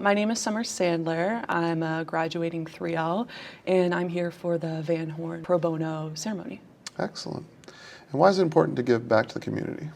my name is Sommer Sandler. I'm a graduating 3L, and I'm here for the Van Horn Pro Bono ceremony. Excellent. And why is it important to give back to the community?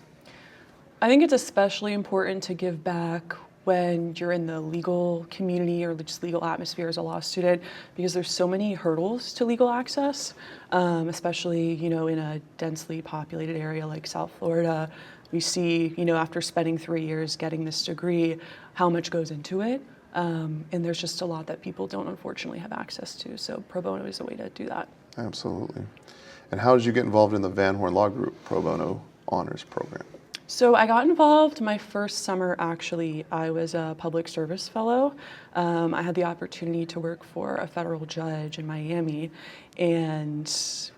I think it's especially important to give back when you're in the legal community or just legal atmosphere as a law student, because there's so many hurdles to legal access, especially, in a densely populated area like South Florida. We see, after spending 3 years getting this degree, how much goes into it. And there's just a lot that people don't unfortunately have access to. So pro bono is a way to do that. Absolutely. And how did you get involved in the Van Horn Law Group Pro Bono Honors Program? So I got involved my first summer, actually. I was a public service fellow. I had the opportunity to work for a federal judge in Miami. And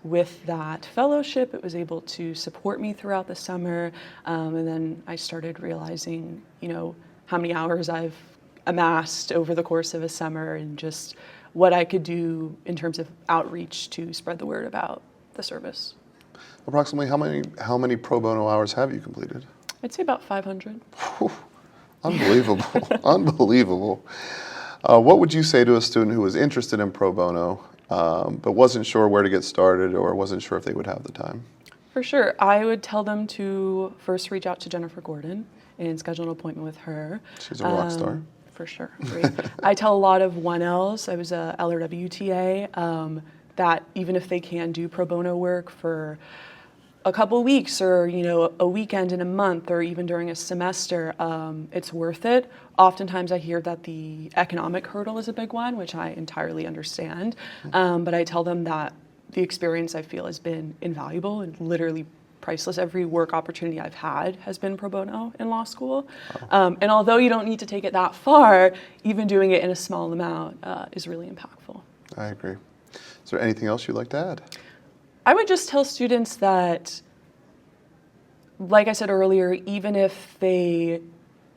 with that fellowship, it was able to support me throughout the summer. And then I started realizing, how many hours I've amassed over the course of a summer and just what I could do in terms of outreach to spread the word about the service. Approximately how many pro bono hours have you completed? I'd say about 500. Whew, unbelievable, unbelievable. What would you say to a student who was interested in pro bono, but wasn't sure where to get started or wasn't sure if they would have the time? For sure. I would tell them to first reach out to Jennifer Gordon and schedule an appointment with her. She's a rock star. For sure. Great. I tell a lot of 1Ls, I was a LRWTA, that even if they can do pro bono work for a couple weeks or a weekend in a month or even during a semester, it's worth it. Oftentimes I hear that the economic hurdle is a big one, which I entirely understand, but I tell them that the experience I feel has been invaluable and literally priceless. Every work opportunity I've had has been pro bono in law school. And although you don't need to take it that far, even doing it in a small amount is really impactful. I agree. Is there anything else you'd like to add? I would just tell students that, like I said earlier, even if they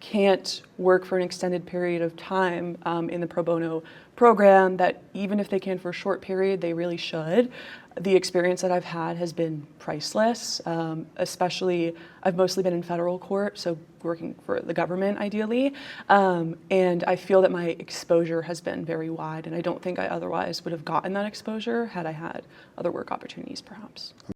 can't work for an extended period of time in the pro bono program, that even if they can for a short period, they really should. The experience that I've had has been priceless, especially I've mostly been in federal court, so working for the government ideally, and I feel that my exposure has been very wide, and I don't think I otherwise would have gotten that exposure had I had other work opportunities perhaps.